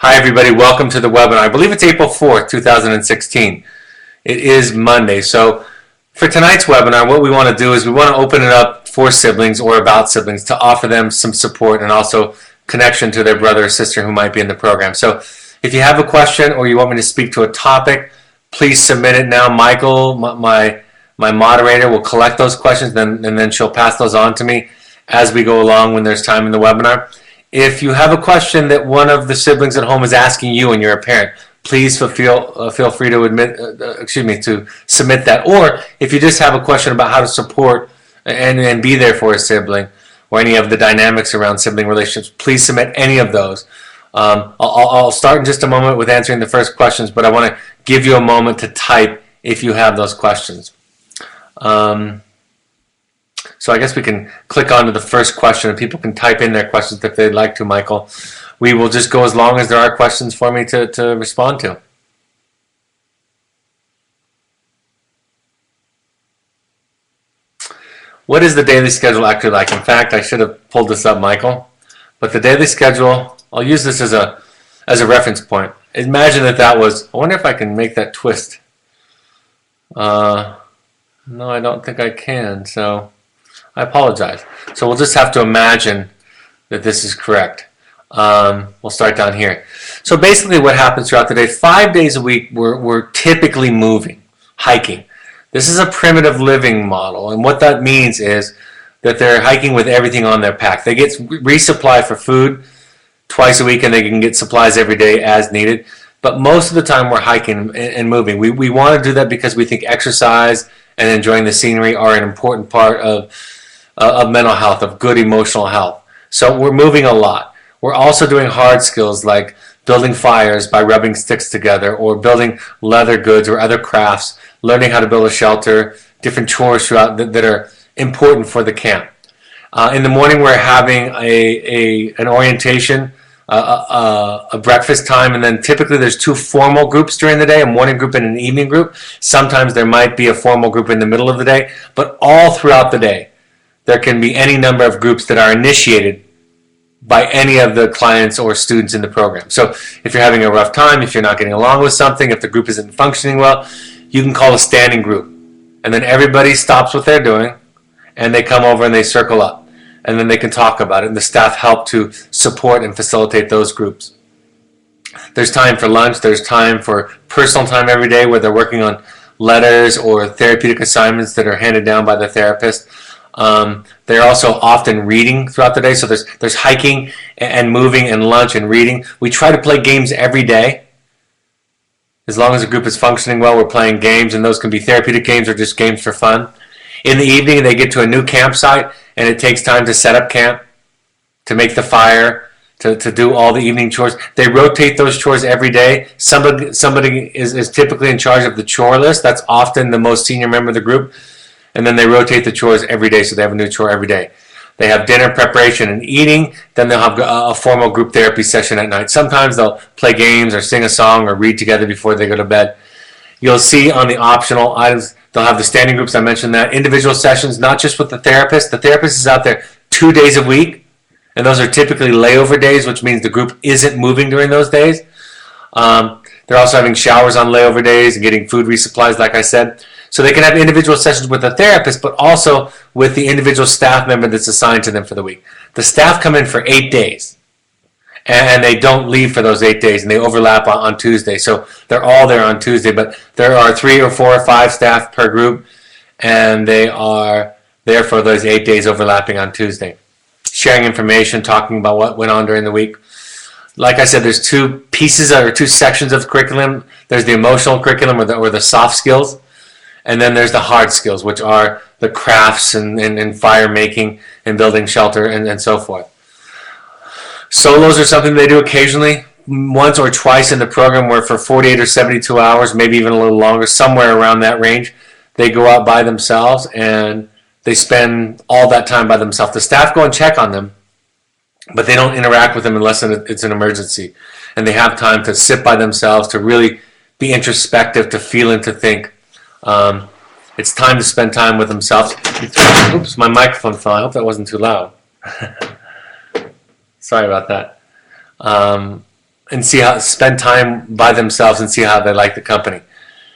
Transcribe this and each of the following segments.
Hi everybody, welcome to the webinar. I believe it's April 4th, 2016. It is Monday. So for tonight's webinar, what we want to do is we want to open it up for siblings or about siblings to offer them some support and also connection to their brother or sister who might be in the program. So if you have a question or you want me to speak to a topic, please submit it now. Michael, my moderator, will collect those questions and then she'll pass those on to me as we go along when there's time in the webinar. If you have a question that one of the siblings at home is asking you and you're a parent, please feel free to submit that. Or if you just have a question about how to support and be there for a sibling or any of the dynamics around sibling relationships, please submit any of those. I'll start in just a moment with answering the first questions, but I want to give you a moment to type if you have those questions. So I guess we can click on to the first question and people can type in their questions if they'd like to, Michael. We will just go as long as there are questions for me to respond to. What is the daily schedule actually like? In fact, I should have pulled this up, Michael. But the daily schedule, I'll use this as a reference point. Imagine that was, I wonder if I can make that twist. No, I don't think I can, so I apologize. So we'll just have to imagine that this is correct. We'll start down here. So basically what happens throughout the day, 5 days a week, we're typically moving, hiking. This is a primitive living model, and what that means is that they're hiking with everything on their pack. They get resupply for food twice a week, and they can get supplies every day as needed. But most of the time we're hiking and moving. We want to do that because we think exercise and enjoying the scenery are an important part of mental health, of good emotional health. So we're moving a lot. We're also doing hard skills like building fires by rubbing sticks together, or building leather goods or other crafts, learning how to build a shelter, different chores throughout that are important for the camp. In the morning we're having an orientation, a breakfast time, and then typically there's two formal groups during the day, a morning group and an evening group. Sometimes there might be a formal group in the middle of the day, but all throughout the day there can be any number of groups that are initiated by any of the clients or students in the program. So if you're having a rough time, if you're not getting along with something, if the group isn't functioning well, you can call a standing group. And then everybody stops what they're doing and they come over and they circle up. And then they can talk about it, and the staff help to support and facilitate those groups. There's time for lunch, there's time for personal time every day where they're working on letters or therapeutic assignments that are handed down by the therapist. They're also often reading throughout the day, so there's hiking and moving and lunch and reading. We try to play games every day. As long as the group is functioning well, we're playing games, and those can be therapeutic games or just games for fun. In the evening, they get to a new campsite, and it takes time to set up camp, to make the fire, to do all the evening chores. They rotate those chores every day. Somebody is typically in charge of the chore list. That's often the most senior member of the group. And then they rotate the chores every day, so they have a new chore every day. They have dinner preparation and eating. Then they'll have a formal group therapy session at night. Sometimes they'll play games or sing a song or read together before they go to bed. You'll see on the optional items, they'll have the standing groups, I mentioned that. Individual sessions, not just with the therapist. The therapist is out there 2 days a week, and those are typically layover days, which means the group isn't moving during those days. They're also having showers on layover days and getting food resupplies, like I said. So they can have individual sessions with the therapist, but also with the individual staff member that's assigned to them for the week. The staff come in for 8 days, and they don't leave for those 8 days, and they overlap on Tuesday. So they're all there on Tuesday, but there are 3 or 4 or 5 staff per group, and they are there for those 8 days overlapping on Tuesday. Sharing information, talking about what went on during the week. Like I said, there's 2 pieces or 2 sections of curriculum. There's the emotional curriculum or the soft skills, and then there's the hard skills, which are the crafts and fire making and building shelter and so forth. Solos are something they do occasionally, once or twice in the program, where for 48 or 72 hours, maybe even a little longer, somewhere around that range, they go out by themselves and they spend all that time by themselves. The staff go and check on them, but they don't interact with them unless it's an emergency. And they have time to sit by themselves, to really be introspective, to feel and to think. It's time to spend time with themselves. Oops, my microphone fell. I hope that wasn't too loud. Sorry about that. and spend time by themselves and see how they like the company.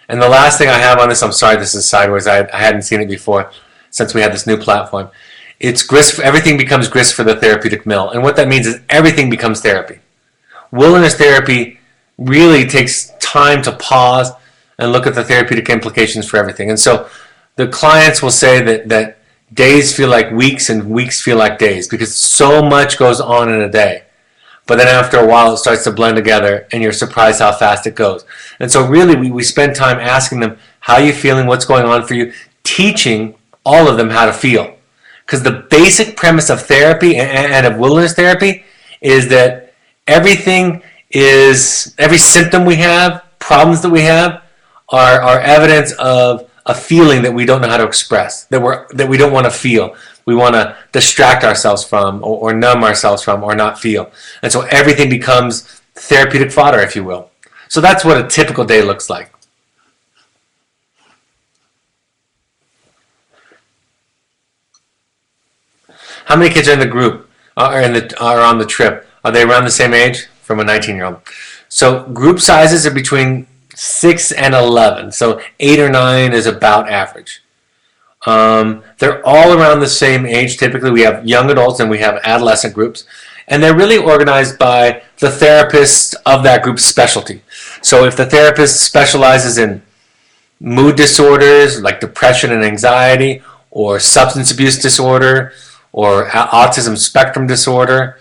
And the last thing I have on this, I'm sorry this is sideways, I hadn't seen it before since we had this new platform. It's grist. Everything becomes grist for the therapeutic mill. And what that means is everything becomes therapy. Wilderness therapy really takes time to pause and look at the therapeutic implications for everything. And so the clients will say that days feel like weeks and weeks feel like days because so much goes on in a day. But then after a while, it starts to blend together, and you're surprised how fast it goes. And so really, we spend time asking them, how are you feeling, what's going on for you, teaching all of them how to feel. Because the basic premise of therapy and of wilderness therapy is that every symptom we have, problems that we have, are evidence of a feeling that we don't know how to express, that we don't want to feel. We want to distract ourselves from, or numb ourselves from, or not feel. And so everything becomes therapeutic fodder, if you will. So that's what a typical day looks like. How many kids are in the group, are on the trip? Are they around the same age? From a 19-year-old. So group sizes are between 6 and 11. So 8 or 9 is about average. They're all around the same age. Typically, we have young adults and we have adolescent groups. And they're really organized by the therapist of that group's specialty. So if the therapist specializes in mood disorders like depression and anxiety, or substance abuse disorder, or autism spectrum disorder,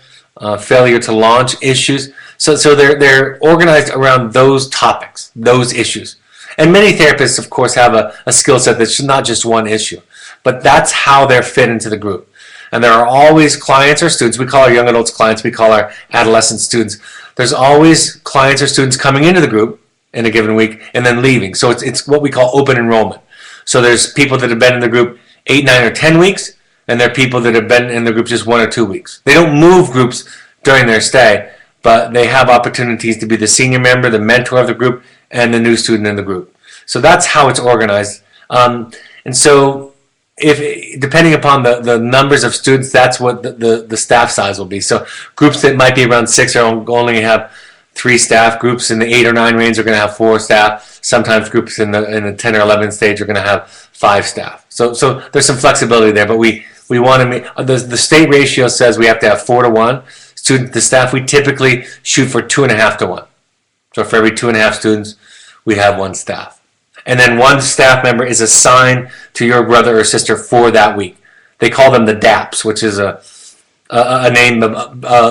failure to launch issues. So they're organized around those topics, those issues. And many therapists, of course, have a skill set that's not just one issue. But that's how they're fit into the group. And there are always clients or students. We call our young adults clients. We call our adolescent students. There's always clients or students coming into the group in a given week and then leaving. So it's what we call open enrollment. So there's people that have been in the group 8, 9, or 10 weeks, and there are people that have been in the group just 1 or 2 weeks. They don't move groups during their stay, but they have opportunities to be the senior member, the mentor of the group, and the new student in the group. So that's how it's organized. And so if depending upon the numbers of students, that's what the staff size will be. So groups that might be around 6 are only have 3 staff. Groups in the 8 or 9 range are going to have 4 staff. Sometimes groups in the 10 or 11 stage are going to have 5 staff. So there's some flexibility there, but we want to make the state ratio says we have to have 4 to 1 student to staff. We typically shoot for 2.5 to 1. So for every 2.5 students, we have 1 staff. And then 1 staff member is assigned to your brother or sister for that week. They call them the DAPs, which is a name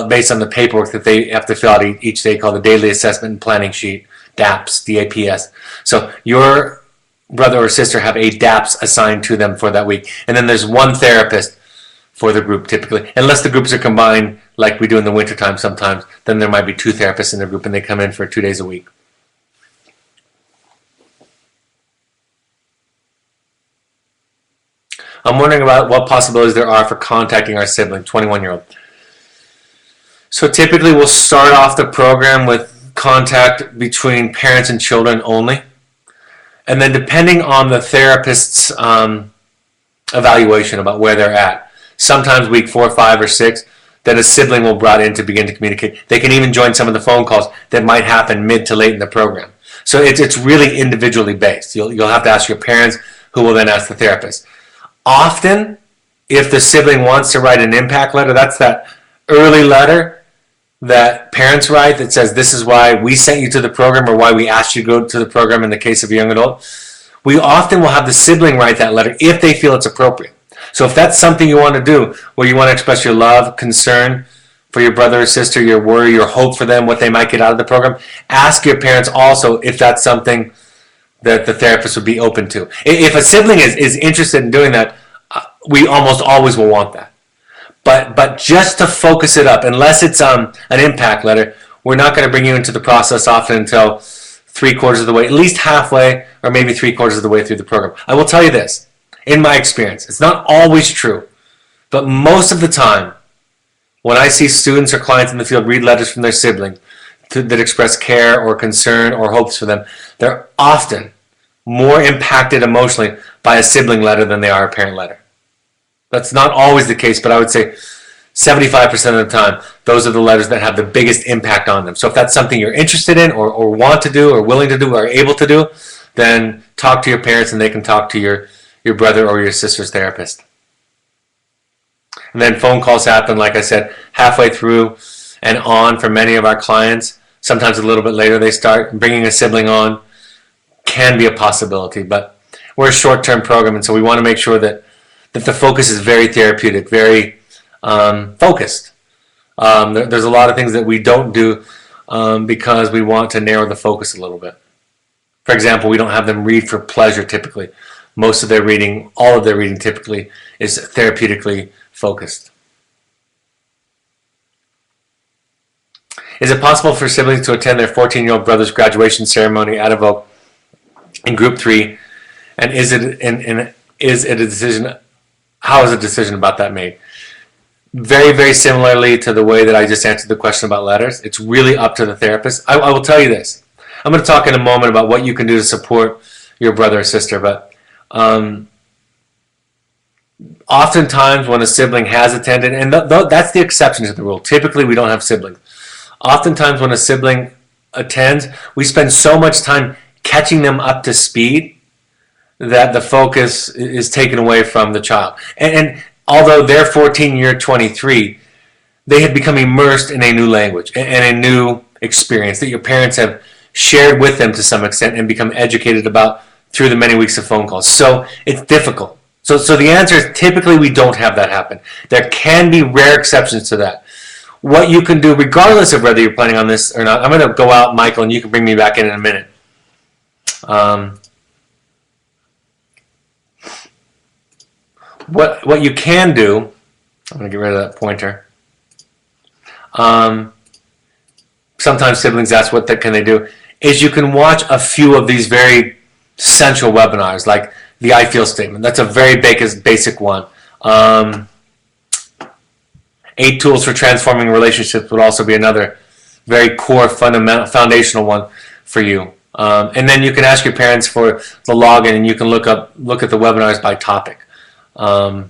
based on the paperwork that they have to fill out each day called the Daily Assessment and Planning Sheet, DAPs, DAPS. So your brother or sister have a DAPS assigned to them for that week. And then there's 1 therapist for the group typically. Unless the groups are combined like we do in the wintertime sometimes, then there might be 2 therapists in the group and they come in for 2 days a week. I'm wondering about what possibilities there are for contacting our sibling, 21-year-old. So typically we'll start off the program with contact between parents and children only. And then depending on the therapist's evaluation about where they're at, sometimes week 4, 5, or 6, then a sibling will be brought in to begin to communicate. They can even join some of the phone calls that might happen mid to late in the program. So it's really individually based. You'll have to ask your parents, who will then ask the therapist. Often, if the sibling wants to write an impact letter, that's that early letter that parents write that says this is why we sent you to the program or why we asked you to go to the program in the case of a young adult. We often will have the sibling write that letter if they feel it's appropriate. So if that's something you want to do, where you want to express your love, concern for your brother or sister, your worry, your hope for them, what they might get out of the program, ask your parents also if that's something that the therapist would be open to. If a sibling is interested in doing that, we almost always will want that. But just to focus it up, unless it's an impact letter, we're not going to bring you into the process often until 3/4 of the way, at least halfway, or maybe 3/4 of the way through the program. I will tell you this, in my experience, it's not always true, but most of the time, when I see students or clients in the field read letters from their sibling that express care or concern or hopes for them, they're often more impacted emotionally by a sibling letter than they are a parent letter. That's not always the case, but I would say 75% of the time, those are the letters that have the biggest impact on them. So if that's something you're interested in or want to do or willing to do or able to do, then talk to your parents and they can talk to your brother or your sister's therapist. And then phone calls happen, like I said, halfway through and on for many of our clients. Sometimes a little bit later they start. Bringing a sibling on can be a possibility, but we're a short-term program, and so we want to make sure that the focus is very therapeutic, very focused. There's a lot of things that we don't do because we want to narrow the focus a little bit. For example, we don't have them read for pleasure typically. Most of their reading, all of their reading typically is therapeutically focused. Is it possible for siblings to attend their 14-year-old brother's graduation ceremony at Evoke in Group 3? And is it a decision? How is a decision about that made? Very, very similarly to the way that I just answered the question about letters. It's really up to the therapist. I will tell you this. I'm going to talk in a moment about what you can do to support your brother or sister, but oftentimes when a sibling has attended, and that's the exception to the rule. Typically, we don't have siblings. Oftentimes when a sibling attends, we spend so much time catching them up to speed that the focus is taken away from the child. And although they're 14, you're 23, they have become immersed in a new language and a new experience that your parents have shared with them to some extent and become educated about through the many weeks of phone calls. So it's difficult. So the answer is typically we don't have that happen. There can be rare exceptions to that. What you can do, regardless of whether you're planning on this or not, I'm going to go out, Michael, and you can bring me back in a minute. What you can do, I'm going to get rid of that pointer. Sometimes siblings ask what can they do, is you can watch a few of these very central webinars, like the I Feel statement. That's a very basic one. 8 Tools for Transforming Relationships would also be another very core, fundamental, foundational one for you. And then you can ask your parents for the login, and you can look at the webinars by topic, so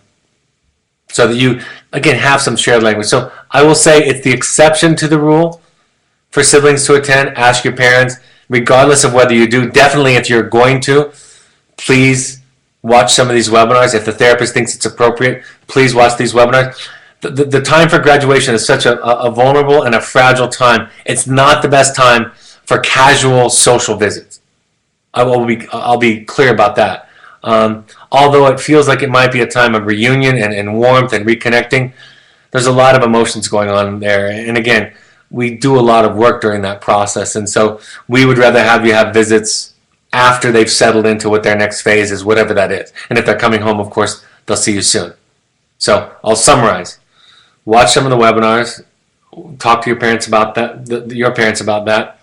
that you again have some shared language. So I will say it's the exception to the rule for siblings to attend. Ask your parents, regardless of whether you do. Definitely, if you're going to, please watch some of these webinars. If the therapist thinks it's appropriate, please watch these webinars. The time for graduation is such a vulnerable and a fragile time. It's not the best time for casual social visits. I'll be clear about that. Although it feels like it might be a time of reunion and warmth and reconnecting, there's a lot of emotions going on there. And again, we do a lot of work during that process. And so we would rather have you have visits after they've settled into what their next phase is, whatever that is. And if they're coming home, of course, they'll see you soon. So I'll summarize. Watch some of the webinars. Talk to your parents about that.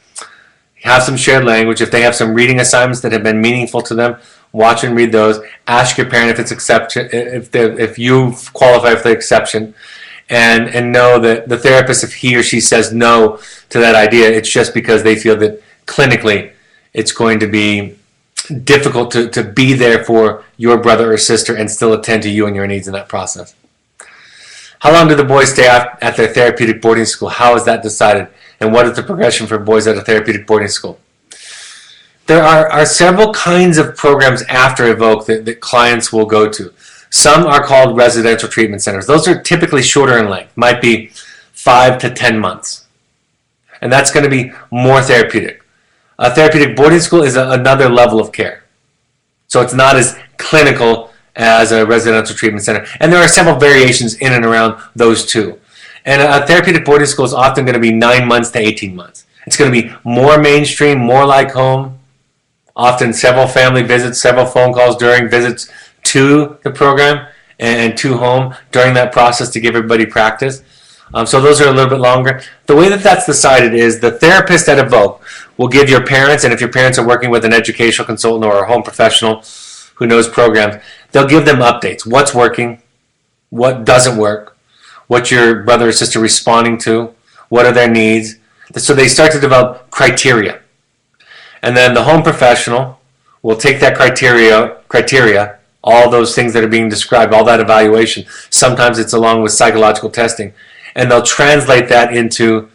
Have some shared language. If they have some reading assignments that have been meaningful to them, watch and read those. Ask your parent if it's exception, if you qualify for the exception, and know that the therapist, if he or she says no to that idea, it's just because they feel that clinically it's going to be difficult to be there for your brother or sister and still attend to you and your needs in that process. How long do the boys stay at their therapeutic boarding school? How is that decided? And what is the progression for boys at a therapeutic boarding school? There are several kinds of programs after Evoke that clients will go to. Some are called residential treatment centers. Those are typically shorter in length, might be 5 to 10 months. And that's going to be more therapeutic. A therapeutic boarding school is another level of care. So it's not as clinical as a residential treatment center. And there are several variations in and around those two. And a therapeutic boarding school is often going to be 9 months to 18 months. It's going to be more mainstream, more like home. Often several family visits, several phone calls during visits to the program and to home during that process to give everybody practice. So those are a little bit longer. The way that that's decided is the therapist at Evoke will give your parents, and if your parents are working with an educational consultant or a home professional who knows programs, they'll give them updates. What's working? What doesn't work? What's your brother or sister responding to? What are their needs? So they start to develop criteria. And then the home professional will take that criteria all those things that are being described, all that evaluation. Sometimes it's along with psychological testing. And they'll translate that into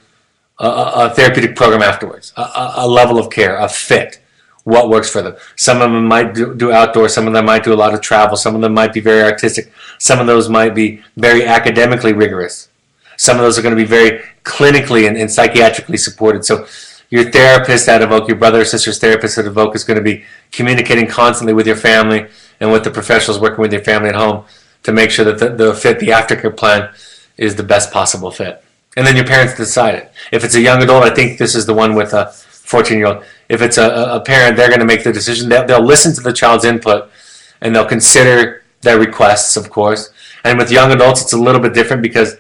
a therapeutic program afterwards, a level of care, a fit, what works for them. Some of them might do outdoors, some of them might do a lot of travel, some of them might be very artistic, some of those might be very academically rigorous. Some of those are going to be very clinically and psychiatrically supported. So your therapist at Evoke, your brother or sister's therapist at Evoke is going to be communicating constantly with your family and with the professionals working with your family at home to make sure that the fit, the aftercare plan, is the best possible fit. And then your parents decide it. If it's a young adult, I think this is the one with a 14-year-old. If it's a parent, they're going to make the decision. They'll listen to the child's input, and they'll consider their requests, of course. And with young adults, it's a little bit different because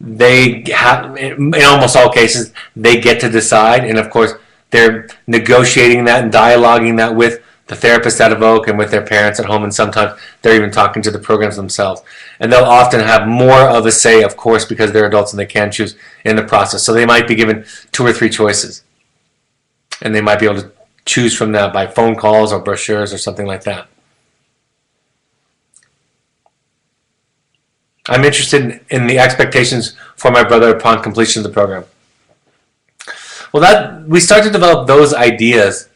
they have, in almost all cases, they get to decide. And, of course, they're negotiating that and dialoguing that with the therapist at Evoke and with their parents at home, and sometimes they're even talking to the programs themselves. And they'll often have more of a say, of course, because they're adults and they can choose in the process. So they might be given 2 or 3 choices, and they might be able to choose from that by phone calls or brochures or something like that. I'm interested in the expectations for my brother upon completion of the program. Well, we start to develop those ideas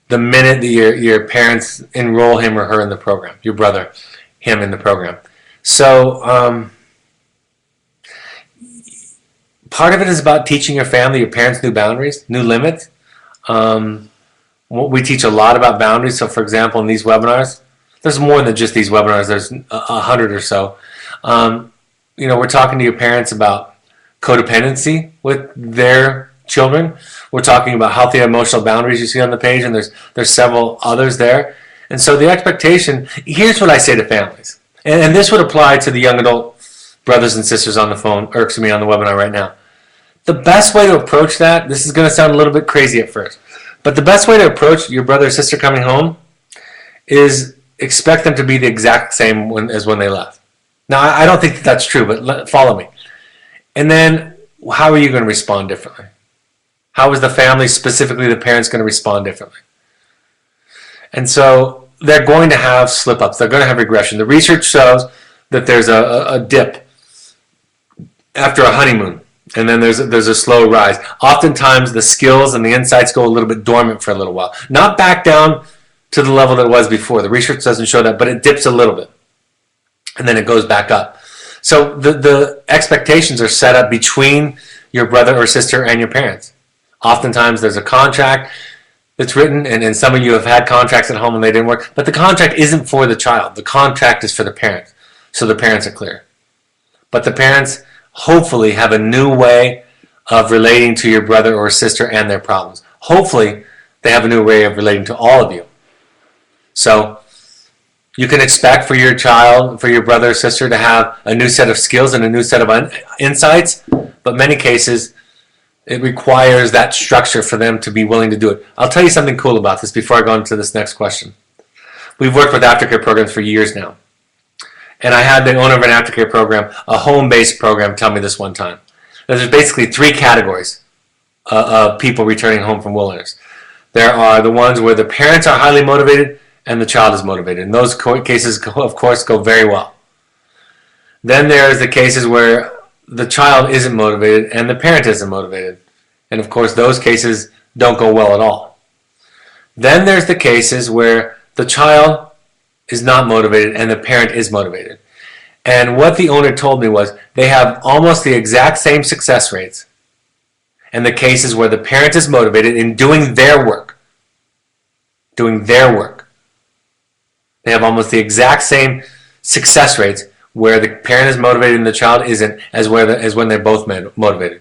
the minute that your parents enroll him or her in the program, your brother, him in the program. So part of it is about teaching your family, your parents, new boundaries, new limits. We teach a lot about boundaries. So, for example, in these webinars, there's more than just these webinars. There's 100 or so. We're talking to your parents about codependency with their children. We're talking about healthy emotional boundaries you see on the page, and there's several others there. And so the expectation, here's what I say to families, and this would apply to the young adult brothers and sisters on the phone, or excuse me, on the webinar right now. The best way to approach that, this is going to sound a little bit crazy at first, but the best way to approach your brother or sister coming home is expect them to be the exact same as when they left. Now, I don't think that's true, but follow me. And then, how are you going to respond differently? How is the family, specifically the parents, going to respond differently? And so they're going to have slip-ups. They're going to have regression. The research shows that there's a dip after a honeymoon, and then there's a slow rise. Oftentimes, the skills and the insights go a little bit dormant for a little while. Not back down to the level that it was before. The research doesn't show that, but it dips a little bit, and then it goes back up. So the expectations are set up between your brother or sister and your parents. Oftentimes there's a contract that's written, and some of you have had contracts at home and they didn't work, but the contract isn't for the child. The contract is for the parents, so the parents are clear. But the parents hopefully have a new way of relating to your brother or sister and their problems. Hopefully they have a new way of relating to all of you. So you can expect for your child, for your brother or sister to have a new set of skills and a new set of insights, but many cases it requires that structure for them to be willing to do it. I'll tell you something cool about this before I go into this next question. We've worked with aftercare programs for years now. And I had the owner of an aftercare program, a home-based program, tell me this one time. There's basically 3 categories of people returning home from wilderness. There are the ones where the parents are highly motivated and the child is motivated. And those cases, of course, go very well. Then there's the cases where the child isn't motivated and the parent isn't motivated. And of course, those cases don't go well at all. Then there's the cases where the child is not motivated and the parent is motivated. And what the owner told me was they have almost the exact same success rates in the cases where the parent is motivated in doing their work. Doing their work. They have almost the exact same success rates where the parent is motivated and the child isn't, as when they're both motivated.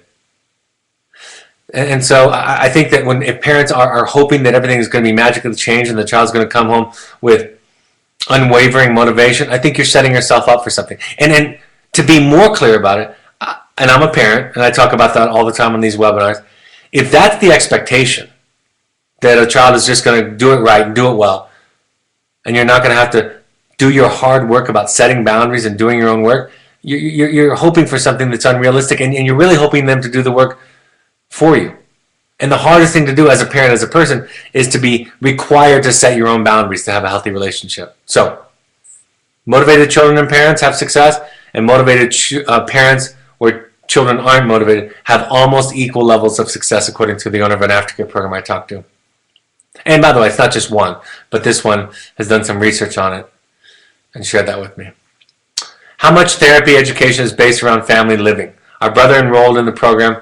And so I think that if parents are hoping that everything is going to be magically changed and the child's going to come home with unwavering motivation, I think you're setting yourself up for something. And to be more clear about it, and I'm a parent, and I talk about that all the time on these webinars, if that's the expectation, that a child is just going to do it right and do it well, and you're not going to have to do your hard work about setting boundaries and doing your own work, you're hoping for something that's unrealistic, and you're really hoping them to do the work for you. And the hardest thing to do as a parent, as a person, is to be required to set your own boundaries to have a healthy relationship. So, Motivated children and parents have success, and motivated parents where children aren't motivated have almost equal levels of success, according to the owner of an aftercare program I talked to. And by the way, it's not just one, but this one has done some research on it and shared that with me. How much therapy education is based around family living? Our brother enrolled in the program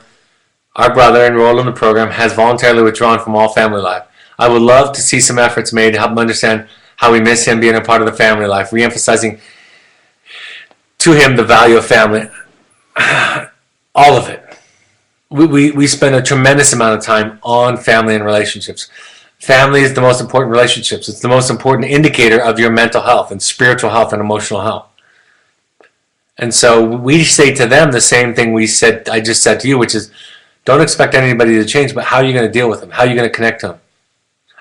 has voluntarily withdrawn from all family life. I would love to see some efforts made to help him understand how we miss him being a part of the family life, re-emphasizing to him the value of family. All of it. We spend a tremendous amount of time on family and relationships. Family is the most important relationships. It's the most important indicator of your mental health and spiritual health and emotional health. And so we say to them the same thing I just said to you, which is, don't expect anybody to change, but how are you going to deal with them? How are you going to connect to them?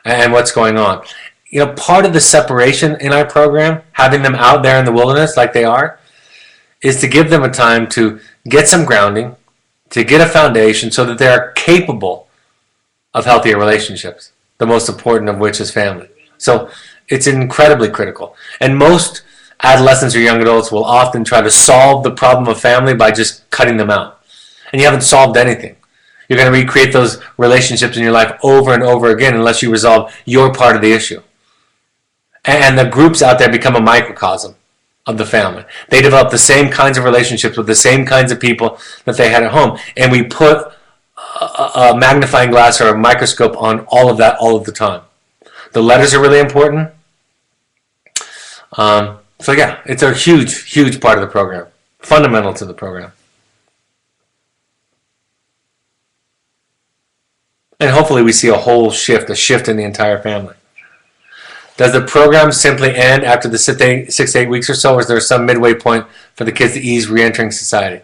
And what's going on? Part of the separation in our program, having them out there in the wilderness like they are, is to give them a time to get some grounding, to get a foundation so that they are capable of healthier relationships, the most important of which is family. So it's incredibly critical. And most adolescents or young adults will often try to solve the problem of family by just cutting them out. And you haven't solved anything. You're going to recreate those relationships in your life over and over again unless you resolve your part of the issue. And the groups out there become a microcosm of the family. They develop the same kinds of relationships with the same kinds of people that they had at home. And we put a magnifying glass or a microscope on all of that all of the time. The letters are really important. So yeah, it's a huge, huge part of the program. Fundamental to the program. And hopefully we see a shift in the entire family. Does the program simply end after the 6 to 8 weeks or so, or is there some midway point for the kids to ease re-entering society?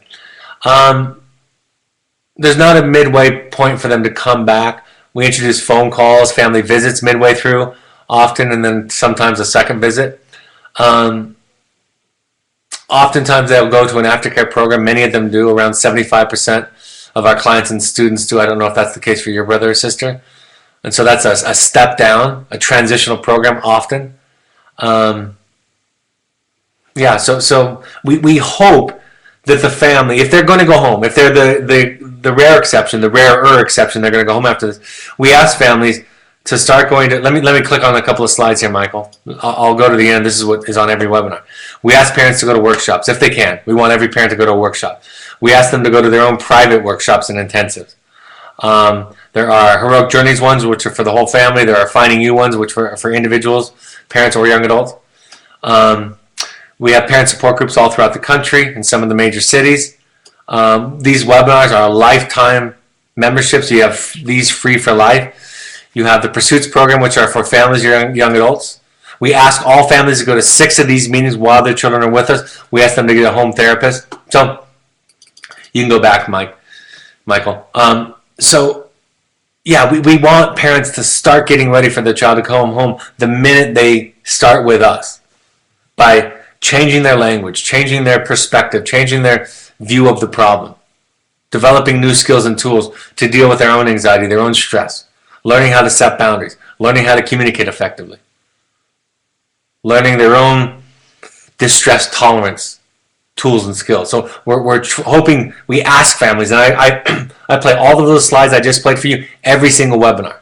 There's not a midway point for them to come back. We introduce phone calls, family visits midway through, often, and then sometimes a second visit. Oftentimes they'll go to an aftercare program. Many of them do. Around 75% of our clients and students do. I don't know if that's the case for your brother or sister. And so that's a step down, a transitional program often. So we hope that the family, if they're going to go home, if they're the rare exception, the rarer exception, they're going to go home after this, we ask families to start going to, let me click on a couple of slides here, Michael. I'll go to the end. This is what is on every webinar. We ask parents to go to workshops, if they can. We want every parent to go to a workshop. We ask them to go to their own private workshops and intensives. There are Heroic Journeys ones, which are for the whole family. There are Finding You ones, which are for individuals, parents or young adults. We have parent support groups all throughout the country in some of the major cities. These webinars are a lifetime membership, so you have these free for life. You have the Pursuits program, which are for families or young adults. We ask all families to go to 6 of these meetings while their children are with us. We ask them to get a home therapist. So you can go back, Michael. We want parents to start getting ready for their child to come home the minute they start with us, by changing their language, changing their perspective, changing their view of the problem, developing new skills and tools to deal with their own anxiety, their own stress, learning how to set boundaries, learning how to communicate effectively, learning their own distress tolerance tools and skills. So we're hoping, we ask families, and I play all of those slides I just played for you every single webinar.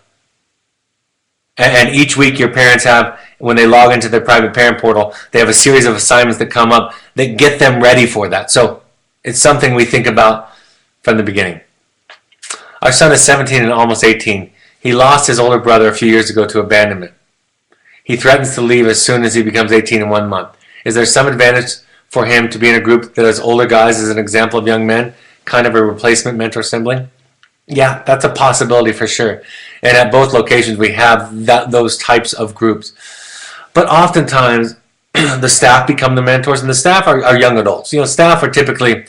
And each week your parents have, when they log into their private parent portal, they have a series of assignments that come up that get them ready for that. So it's something we think about from the beginning. Our son is 17 and almost 18. He lost his older brother a few years ago to abandonment. He threatens to leave as soon as he becomes 18 in 1 month. Is there some advantage for him to be in a group that has older guys as an example of young men, kind of a replacement mentor sibling? Yeah, that's a possibility for sure. And at both locations we have those types of groups. But oftentimes the staff become the mentors, and the staff are young adults. Staff are typically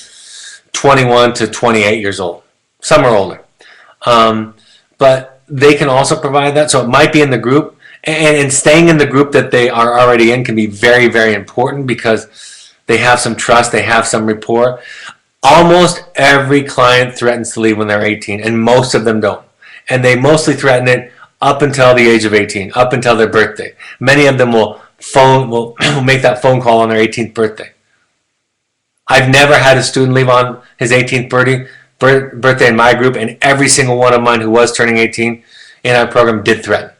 21 to 28 years old. Some are older. But they can also provide that. So it might be in the group. And staying in the group that they are already in can be very, very important, because they have some trust, they have some rapport. Almost every client threatens to leave when they're 18, and most of them don't. And they mostly threaten it up until the age of 18, up until their birthday. Many of them will will make that phone call on their 18th birthday. I've never had a student leave on his 18th birthday in my group, and every single one of mine who was turning 18 in our program did threaten.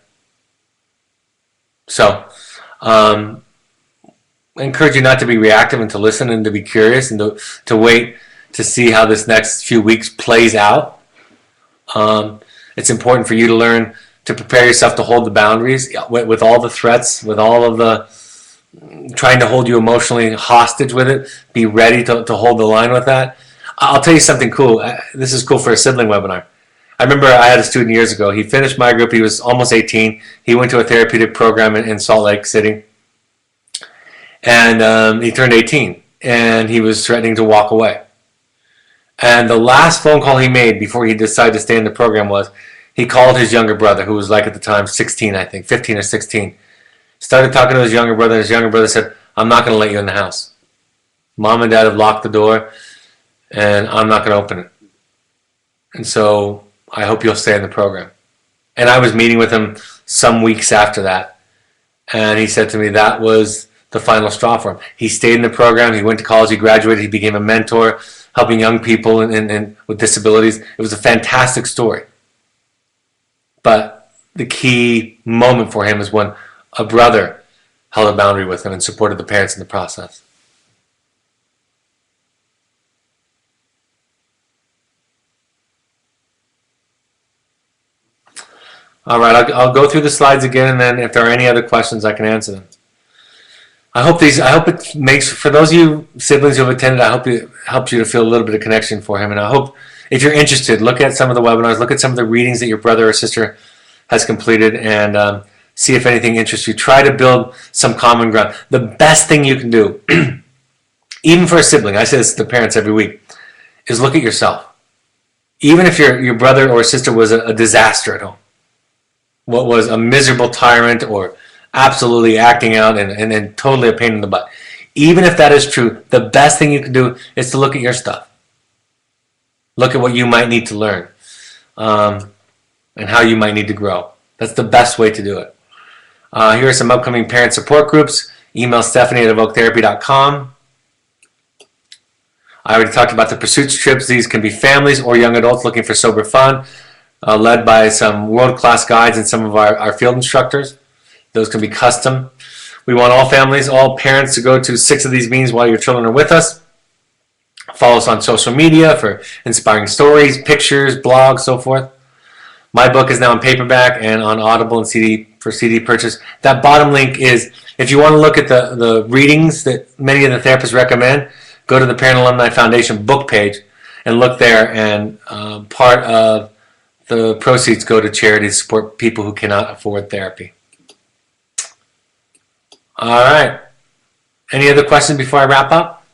So, I encourage you not to be reactive and to listen and to be curious and to wait to see how this next few weeks plays out. It's important for you to learn to prepare yourself to hold the boundaries with all the threats, with all of the trying to hold you emotionally hostage with it. Be ready to hold the line with that. I'll tell you something cool. This is cool for a sibling webinar. I remember I had a student years ago. He finished my group. He was almost 18. He went to a therapeutic program in Salt Lake City. And he turned 18. And he was threatening to walk away. And the last phone call he made before he decided to stay in the program was he called his younger brother, who was like at the time 16, I think, 15 or 16. Started talking to his younger brother. His younger brother said, I'm not going to let you in the house. Mom and Dad have locked the door, and I'm not going to open it. And so I hope you'll stay in the program. And I was meeting with him some weeks after that. And he said to me that was the final straw for him. He stayed in the program. He went to college. He graduated. He became a mentor, helping young people and with disabilities. It was a fantastic story. But the key moment for him is when a brother held a boundary with him and supported the parents in the process. All right, I'll go through the slides again, and then if there are any other questions, I can answer them. I hope it makes, for those of you siblings who have attended, I hope it helps you to feel a little bit of connection for him. And I hope if you're interested, look at some of the webinars, look at some of the readings that your brother or sister has completed, and see if anything interests you. Try to build some common ground. The best thing you can do, even for a sibling, I say this to parents every week, is look at yourself. Even if your brother or sister was a disaster at home, what was a miserable tyrant or absolutely acting out and totally a pain in the butt. Even if that is true, the best thing you can do is to look at your stuff. Look at what you might need to learn and how you might need to grow. That's the best way to do it. Here are some upcoming parent support groups. Email Stephanie@evoketherapy.com. I already talked about the pursuits trips. These can be families or young adults looking for sober fun, led by some world-class guides and some of our field instructors. Those can be custom. We want all families, all parents to go to 6 of these meetings while your children are with us. Follow us on social media for inspiring stories, pictures, blogs, so forth. My book is now in paperback and on Audible and CD purchase. That bottom link is, if you want to look at the readings that many of the therapists recommend, go to the Parent Alumni Foundation book page and look there, and part of the proceeds go to charity to support people who cannot afford therapy. All right. Any other questions before I wrap up?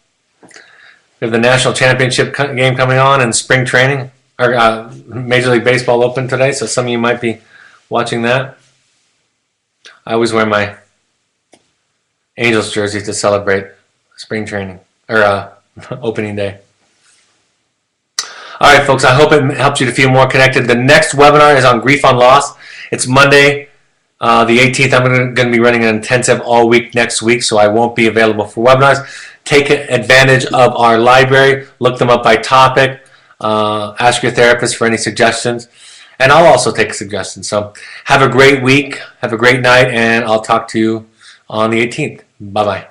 We have the National Championship game coming on and spring training, or Major League Baseball open today, so some of you might be watching that. I always wear my Angels jersey to celebrate spring training, or opening day. All right, folks, I hope it helps you to feel more connected. The next webinar is on grief on loss. It's Monday, the 18th. I'm going to be running an intensive all week next week, so I won't be available for webinars. Take advantage of our library. Look them up by topic. Ask your therapist for any suggestions, and I'll also take suggestions. So have a great week. Have a great night, and I'll talk to you on the 18th. Bye-bye.